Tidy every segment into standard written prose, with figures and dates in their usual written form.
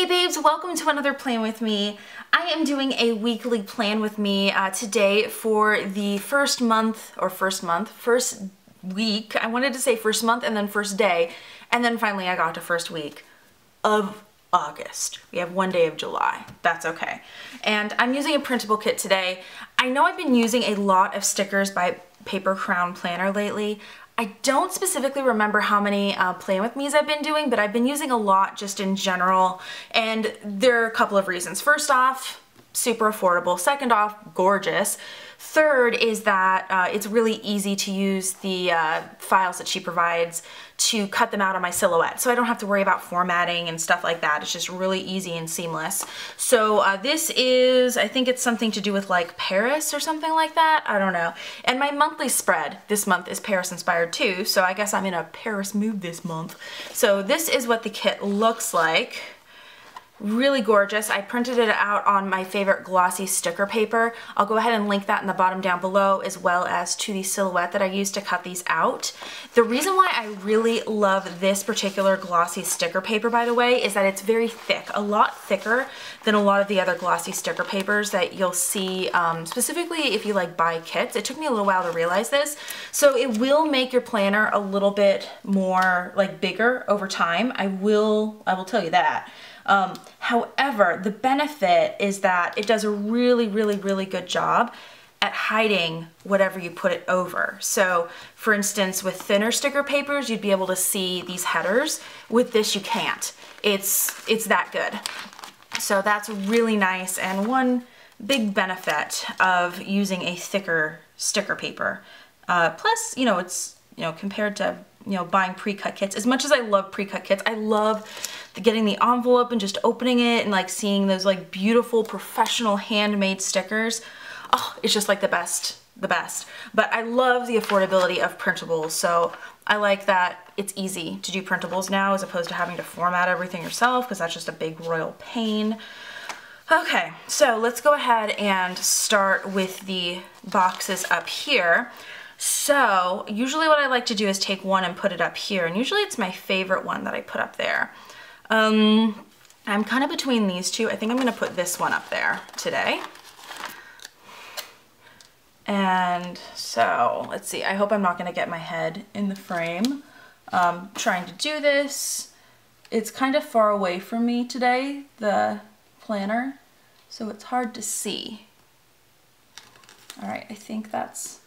babes, welcome to another plan with me. I am doing a weekly plan with me today for the first week. I wanted to say first month and then first day, and then finally I got to first week of August. We have one day of July. That's okay. And I'm using a printable kit today. I know I've been using a lot of stickers by PaperCrownPlanner lately. I don't specifically remember how many plan with me's I've been doing, but I've been using a lot just in general, and there are a couple of reasons. First off, super affordable. Second off, gorgeous. Third is that it's really easy to use the files that she provides to cut them out on my silhouette, so I don't have to worry about formatting and stuff like that. It's just really easy and seamless. So this is, I think it's something to do with like Paris or something like that. I don't know. And my monthly spread this month is Paris inspired too, so I guess I'm in a Paris mood this month. So this is what the kit looks like. Really gorgeous. I printed it out on my favorite glossy sticker paper. I'll go ahead and link that in the bottom down below, as well as to the silhouette that I used to cut these out. The reason why I really love this particular glossy sticker paper, by the way, is that it's very thick, a lot thicker than a lot of the other glossy sticker papers that you'll see, specifically if you like buy kits. It took me a little while to realize this. So it will make your planner a little bit more like bigger over time. I will tell you that. However, the benefit is that it does a really good job at hiding whatever you put it over. So for instance, with thinner sticker papers, you'd be able to see these headers. With this, you can't. It's that good. So that's really nice, and one big benefit of using a thicker sticker paper. Plus, it's, compared to, buying pre-cut kits. As much as I love pre-cut kits, I love getting the envelope and just opening it and like seeing those like beautiful professional handmade stickers. Oh, it's just like the best. But I love the affordability of printables, so I like that it's easy to do printables now as opposed to having to format everything yourself, because that's just a big royal pain. Okay, so let's go ahead and start with the boxes up here. So usually what I like to do is take one and put it up here, and usually it's my favorite one that I put up there. I'm kind of between these two. I think I'm going to put this one up there today. And so let's see, I hope I'm not going to get my head in the frame trying to do this. It's kind of far away from me today, the planner, so it's hard to see. All right, I think that's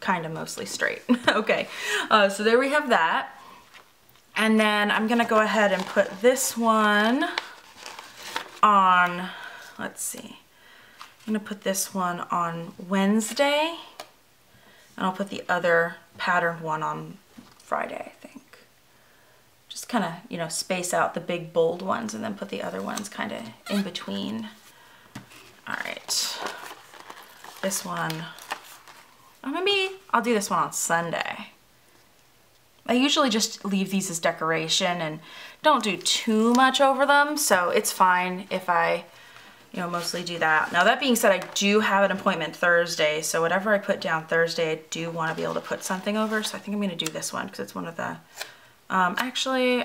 kind of mostly straight. Okay, so there we have that. And then I'm gonna go ahead and put this one on, let's see, I'm gonna put this one on Wednesday, and I'll put the other patterned one on Friday, I think. Just kind of, space out the big bold ones and then put the other ones kind of in between. All right, this one, oh, maybe I'll do this one on Sunday. I usually just leave these as decoration and don't do too much over them, so it's fine if I, mostly do that. Now that being said, I do have an appointment Thursday, so whatever I put down Thursday, I do want to be able to put something over, so I think I'm going to do this one because it's one of the, actually,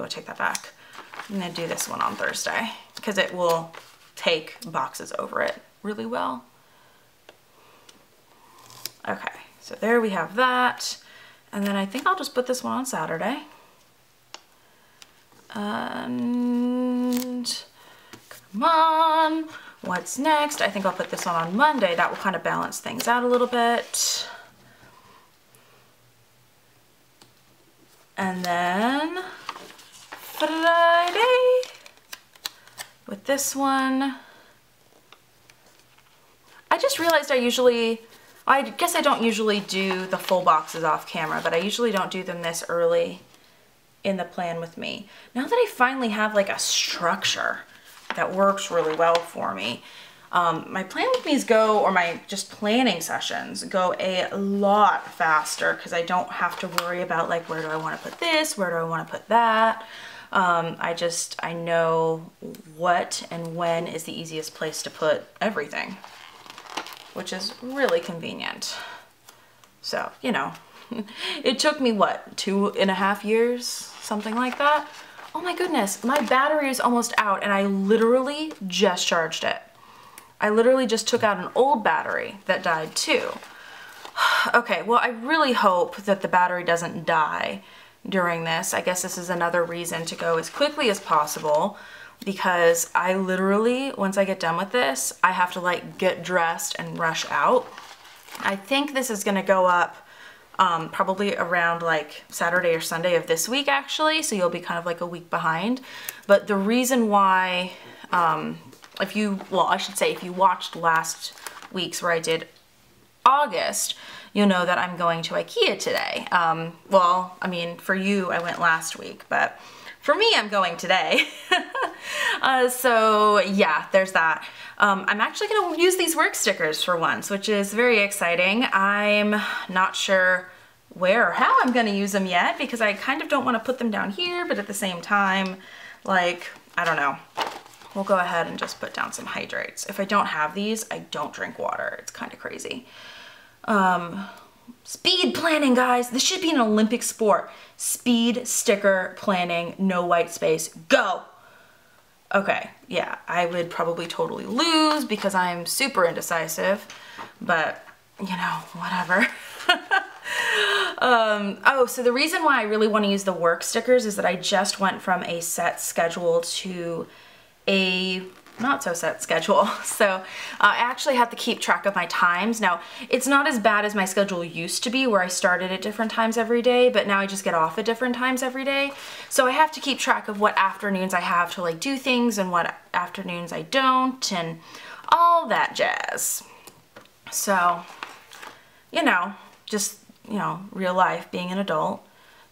take that back. I'm going to do this one on Thursday because it will take boxes over it really well. Okay, so there we have that. And then I think I'll just put this one on Saturday. And come on, what's next? I think I'll put this one on Monday. That will kind of balance things out a little bit. And then Friday with this one. I just realized I guess I don't usually do the full boxes off camera, but I usually don't do them this early in the plan with me. Now that I finally have like a structure that works really well for me, my plan with me's go, or my just planning sessions go a lot faster because I don't have to worry about like, where do I want to put this? Where do I want to put that? I know what and when is the easiest place to put everything, which is really convenient. So, it took me what, 2.5 years, something like that, Oh my goodness, my battery is almost out and I literally just charged it. I literally just took out an old battery that died too. Okay, well, I really hope that the battery doesn't die during this. I guess this is another reason to go as quickly as possible, because I literally, once I get done with this, I have to like get dressed and rush out. I think this is gonna go up probably around like Saturday or Sunday of this week actually, so you'll be kind of like a week behind. But the reason why, if you watched last week's where I did August, you'll know that I'm going to IKEA today. Well, I mean, for you, I went last week, but for me, I'm going today. So yeah, there's that. I'm actually gonna use these work stickers for once, which is very exciting. I'm not sure where or how I'm gonna use them yet, because I kind of don't wanna put them down here, but at the same time, like, I don't know. We'll go ahead and just put down some hydrates. If I don't have these, I don't drink water. It's kind of crazy. Speed planning, guys. This should be an Olympic sport. Speed sticker planning, no white space, go. Okay, yeah, I would probably totally lose because I'm super indecisive, but you know, whatever. Oh, so the reason why I really want to use the work stickers is that I just went from a set schedule to a not so set schedule. So I actually have to keep track of my times. Now, it's not as bad as my schedule used to be where I started at different times every day, but now I just get off at different times every day. So I have to keep track of what afternoons I have to like do things and what afternoons I don't and all that jazz. So, you know, just, you know, real life, being an adult.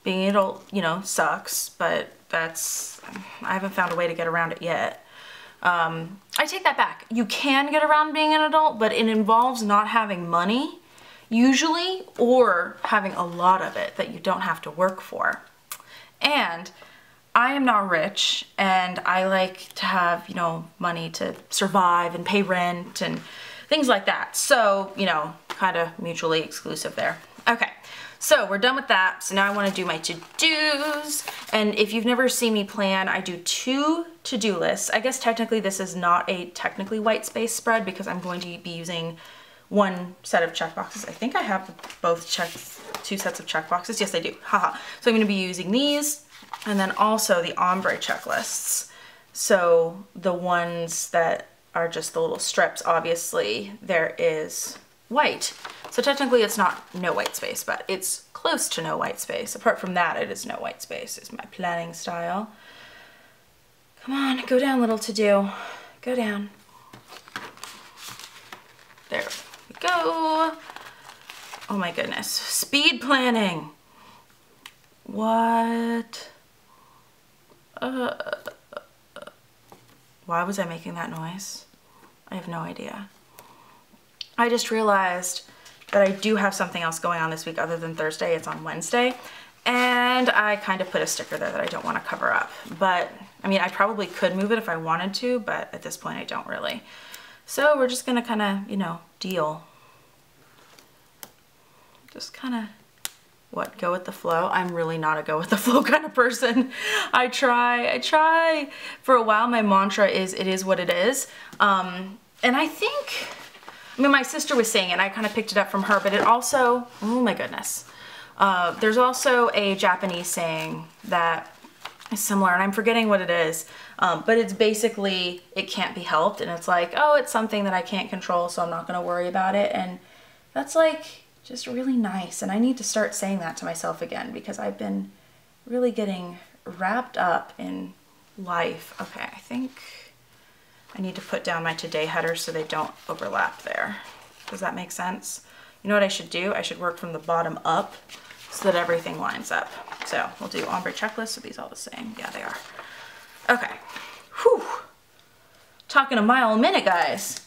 Being an adult, you know, sucks, but that's, I haven't found a way to get around it yet. I take that back. You can get around being an adult, but it involves not having money, usually, or having a lot of it that you don't have to work for. And I am not rich, and I like to have, you know, money to survive and pay rent and things like that. So, you know, kind of mutually exclusive there. Okay. So we're done with that. So now I want to do my to-dos. And if you've never seen me plan, I do 2 to-do lists. I guess technically this is not a technically white space spread because I'm going to be using 1 set of checkboxes. I think I have both 2 sets of checkboxes. Yes, I do. Haha. So I'm going to be using these and then also the ombre checklists. So the ones that are just the little strips, obviously there is white. So technically it's not no white space, but it's close to no white space. Apart from that, it is no white space, is my planning style. Come on, go down, little to-do. Go down. There we go. Oh my goodness. Speed planning. What? Why was I making that noise? I have no idea. I just realized that I do have something else going on this week other than Thursday. It's on Wednesday. And I kind of put a sticker there that I don't want to cover up. But, I mean, I probably could move it if I wanted to, but at this point I don't really. So we're just going to kind of, you know, deal. Just kind of, what, go with the flow? I'm really not a go with the flow kind of person. I try. For a while, my mantra is, it is what it is. And I think, I mean, my sister was saying it, and I kind of picked it up from her, but it also, oh my goodness. There's also a Japanese saying that is similar, and I'm forgetting what it is, but it's basically, it can't be helped, and it's like, oh, it's something that I can't control, so I'm not going to worry about it, and that's like just really nice, and I need to start saying that to myself again, because I've been really getting wrapped up in life. Okay, I think I need to put down my today headers so they don't overlap there. Does that make sense? You know what I should do? I should work from the bottom up so that everything lines up. So we'll do ombre checklist. Are these all the same? Yeah, they are. Okay. Whew. Talking a mile a minute, guys.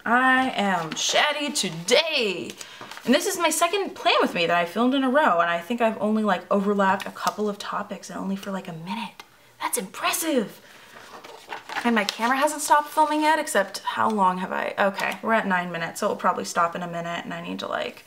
I am chatty today. And this is my second plan with me that I filmed in a row, and I think I've only like overlapped a couple of topics and only for like a minute. That's impressive. And my camera hasn't stopped filming yet, except how long have I? Okay, we're at 9 minutes, so it'll probably stop in a minute, and I need to like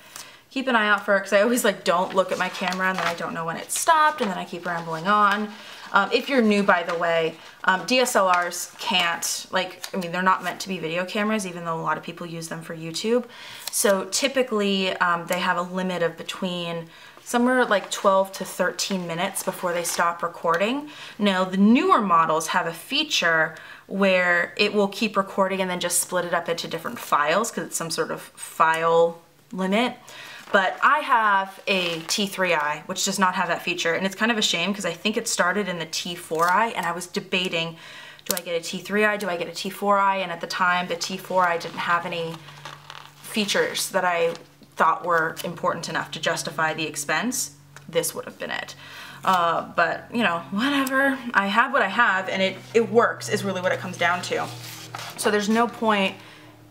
keep an eye out for it, because I always like don't look at my camera, and then I don't know when it stopped, and then I keep rambling on. If you're new, by the way, DSLRs can't, like, I mean, they're not meant to be video cameras, even though a lot of people use them for YouTube. So typically they have a limit of between somewhere like 12 to 13 minutes before they stop recording. Now, the newer models have a feature where it will keep recording and then just split it up into different files because it's some sort of file limit. But I have a T3i, which does not have that feature, and it's kind of a shame because I think it started in the T4i, and I was debating, do I get a T3i, do I get a T4i, and at the time the T4i didn't have any features that I thought were important enough to justify the expense. This would have been it. But you know, whatever. I have what I have, and it works is really what it comes down to. So there's no point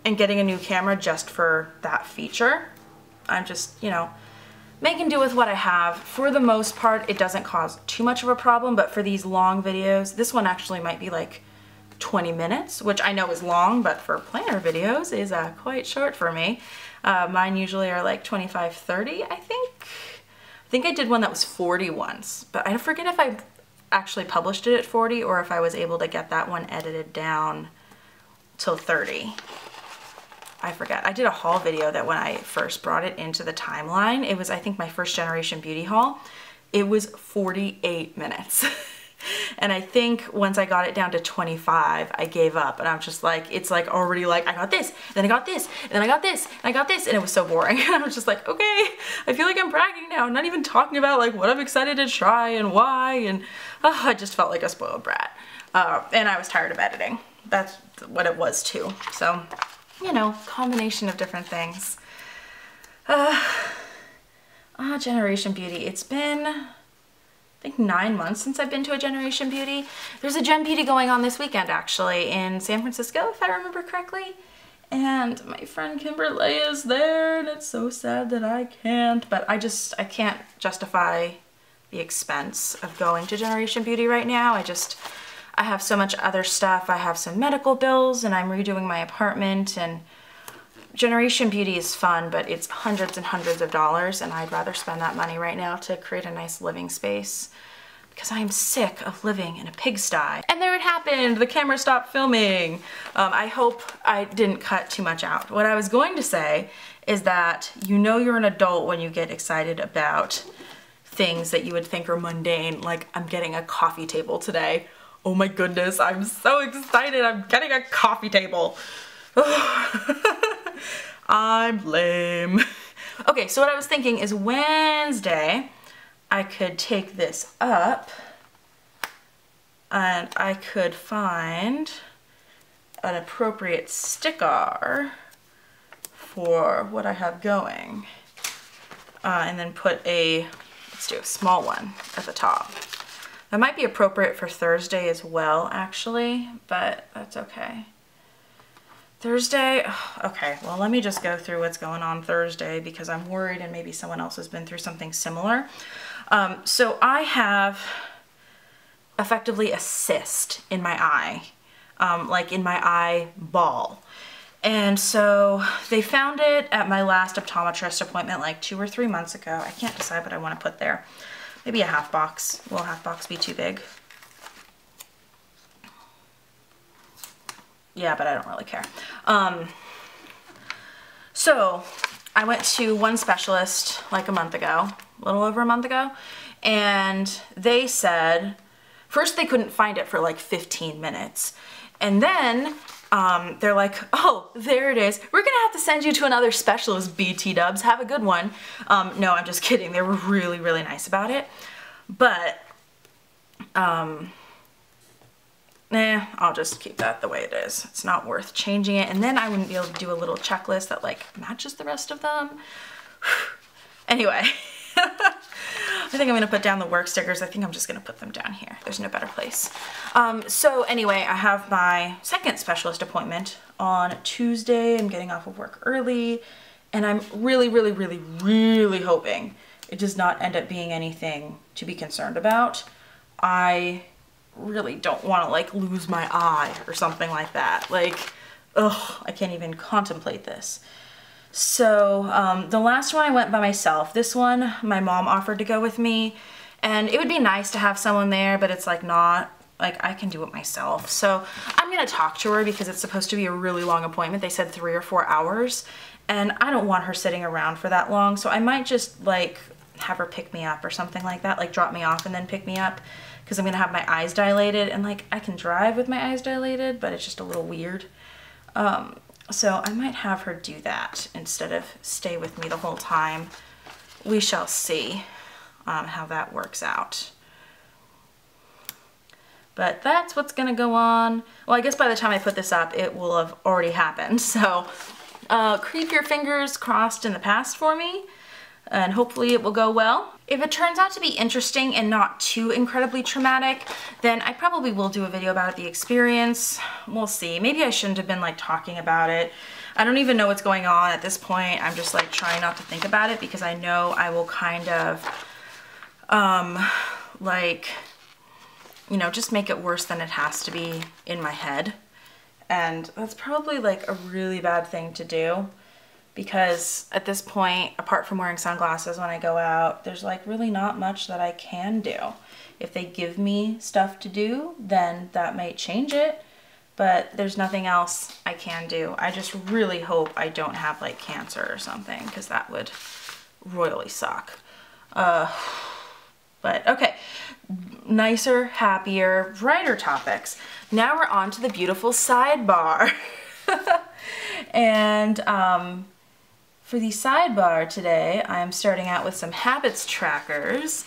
in getting a new camera just for that feature. I'm just, you know, making do with what I have. For the most part, it doesn't cause too much of a problem, but for these long videos, this one actually might be like 20 minutes, which I know is long, but for planner videos is quite short for me. Mine usually are like 25, 30, I think. I think I did one that was 40 once, but I forget if I actually published it at 40 or if I was able to get that one edited down till 30. I forget. I did a haul video that when I first brought it into the timeline, it was, I think, my first generation beauty haul. It was 48 minutes. And I think once I got it down to 25, I gave up, and I'm just like, it's like already like, I got this, then I got this, and then I got this, and I got this, and it was so boring. I was just like, okay, I feel like I'm bragging now. I'm not even talking about like what I'm excited to try and why, and I just felt like a spoiled brat. And I was tired of editing. That's what it was too. So, you know, combination of different things. Generation Beauty. It's been, I think, 9 months since I've been to a Generation Beauty. There's a Gen Beauty going on this weekend, actually, in San Francisco, if I remember correctly. And my friend Kimberly is there, and it's so sad that I can't. But I can't justify the expense of going to Generation Beauty right now. I have so much other stuff. I have some medical bills, and I'm redoing my apartment, and Generation Beauty is fun, but it's hundreds and hundreds of dollars, and I'd rather spend that money right now to create a nice living space because I am sick of living in a pigsty. And there it happened. The camera stopped filming. I hope I didn't cut too much out. What I was going to say is that you know you're an adult when you get excited about things that you would think are mundane, like I'm getting a coffee table today. Oh my goodness, I'm so excited. I'm getting a coffee table. I'm lame. Okay, so what I was thinking is Wednesday, I could take this up and I could find an appropriate sticker for what I have going. And then put let's do a small one at the top. That might be appropriate for Thursday as well, actually, but that's okay. Thursday, okay, well, let me just go through what's going on Thursday because I'm worried and maybe someone else has been through something similar. So I have effectively a cyst in my eye, like in my eyeball. And so they found it at my last optometrist appointment like 2 or 3 months ago. I can't decide what I want to put there. Maybe a half box. Will a half box be too big? Yeah, but I don't really care. So I went to one specialist like a month ago, a little over a month ago, and they said, first they couldn't find it for like 15 minutes. And then they're like, oh, there it is. We're gonna have to send you to another specialist, BT dubs. Have a good one. No, I'm just kidding. They were really, really nice about it. But, I'll just keep that the way it is. It's not worth changing it. And then I wouldn't be able to do a little checklist that like matches the rest of them. Anyway, I think I'm gonna put down the work stickers. I think I'm just gonna put them down here. There's no better place. So anyway, I have my second specialist appointment on Tuesday. I'm getting off of work early, and I'm really, really, really, really hoping it does not end up being anything to be concerned about. I really don't want to like lose my eye or something like that. Like, ugh, I can't even contemplate this. So the last one I went by myself. This one my mom offered to go with me, And it would be nice to have someone there, but it's like not, like I can do it myself. So I'm gonna talk to her because it's supposed to be a really long appointment. They said 3 or 4 hours, and I don't want her sitting around for that long. So I might just like have her pick me up or something like that, like drop me off and then pick me up, because I'm gonna have my eyes dilated, and like I can drive with my eyes dilated, but it's just a little weird. So I might have her do that instead of stay with me the whole time. We shall see how that works out. But that's what's gonna go on. Well, I guess by the time I put this up, it will have already happened. So keep your fingers crossed in the past for me, and hopefully it will go well. If it turns out to be interesting and not too incredibly traumatic, then I probably will do a video about the experience. We'll see. Maybe I shouldn't have been like talking about it. I don't even know what's going on at this point. I'm just like trying not to think about it because I know I will kind of like, you know, just make it worse than it has to be in my head. And that's probably like a really bad thing to do, because at this point, apart from wearing sunglasses when I go out, there's like really not much that I can do. If they give me stuff to do, then that might change it, but there's nothing else I can do. I just really hope I don't have like cancer or something, because that would royally suck. But okay, nicer, happier, brighter topics. Now we're on to the beautiful sidebar. And for the sidebar today, I'm starting out with some habits trackers,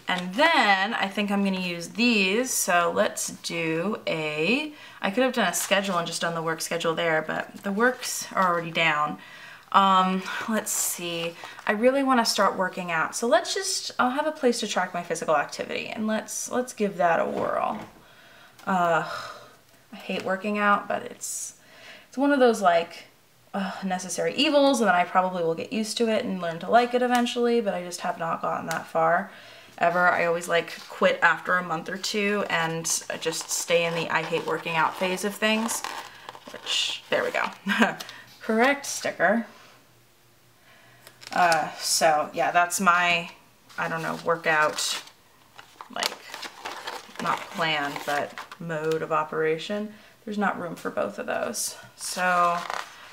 and then I think I'm gonna use these. So let's do I could have done a schedule and just done the work schedule there, but the works are already down. Let's see, I really wanna start working out. So I'll have a place to track my physical activity, and let's give that a whirl. I hate working out, but it's one of those like, necessary evils, and then I probably will get used to it and learn to like it eventually, but I just have not gotten that far ever. I always like quit after a month or two and just stay in the I hate working out phase of things, which, there we go. Correct sticker. So yeah, that's my, I don't know, workout, like, not plan, but mode of operation. There's not room for both of those. So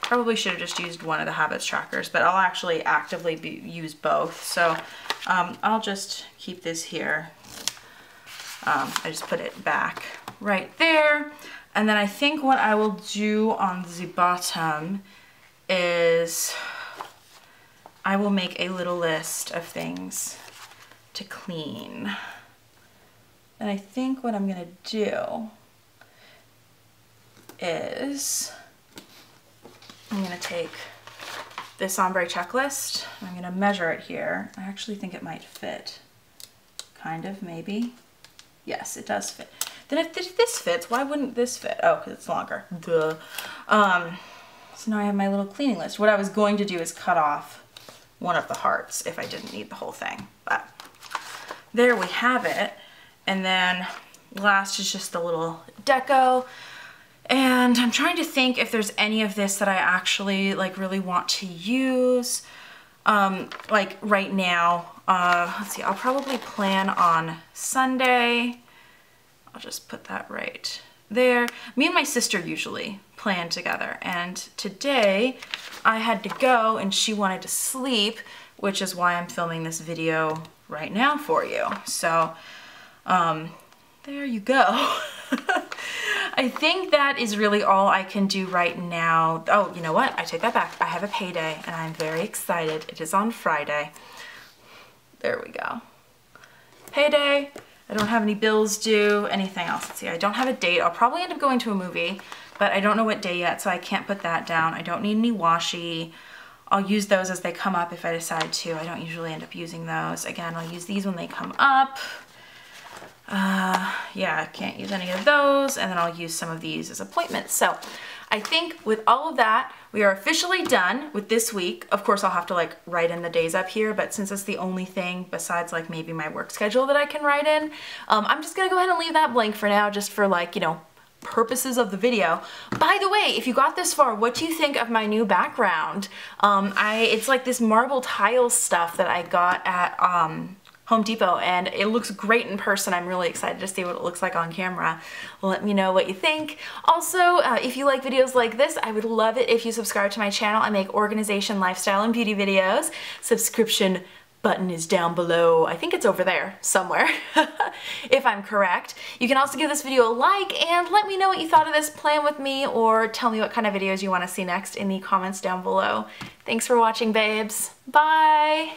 probably should have just used one of the habits trackers, but I'll actually actively use both. So I'll just keep this here. I just put it back right there. And then I think what I will do on the bottom is I will make a little list of things to clean. And I think what I'm gonna do is I'm gonna take this ombre checklist, and I'm gonna measure it here. I actually think it might fit. Kind of, maybe. Yes, it does fit. Then if this fits, why wouldn't this fit? Oh, because it's longer. Duh. So now I have my little cleaning list. What I was going to do is cut off one of the hearts if I didn't need the whole thing. But there we have it. And then last is just the little deco. And I'm trying to think if there's any of this that I actually like really want to use. Like right now, let's see, I'll probably plan on Sunday. I'll just put that right there. Me and my sister usually plan together, and today I had to go and she wanted to sleep, which is why I'm filming this video right now for you. So there you go. I think that is really all I can do right now. Oh, you know what? I take that back. I have a payday and I'm very excited. It is on Friday. There we go. Payday. I don't have any bills due, anything else. Let's see, I don't have a date. I'll probably end up going to a movie, but I don't know what day yet, so I can't put that down. I don't need any washi. I'll use those as they come up if I decide to. I don't usually end up using those. Again, I'll use these when they come up. Yeah, I can't use any of those, and then I'll use some of these as appointments. So I think with all of that, we are officially done with this week. Of course, I'll have to like write in the days up here, but since it's the only thing besides like maybe my work schedule that I can write in, I'm just gonna go ahead and leave that blank for now, just for like, you know, purposes of the video. By the way, if you got this far, what do you think of my new background? It's like this marble tile stuff that I got at Home Depot, and it looks great in person. I'm really excited to see what it looks like on camera. Let me know what you think. Also, if you like videos like this, I would love it if you subscribe to my channel. I make organization, lifestyle, and beauty videos. Subscription button is down below. I think it's over there somewhere, if I'm correct. You can also give this video a like and let me know what you thought of this plan with me, or tell me what kind of videos you want to see next in the comments down below. Thanks for watching, babes. Bye!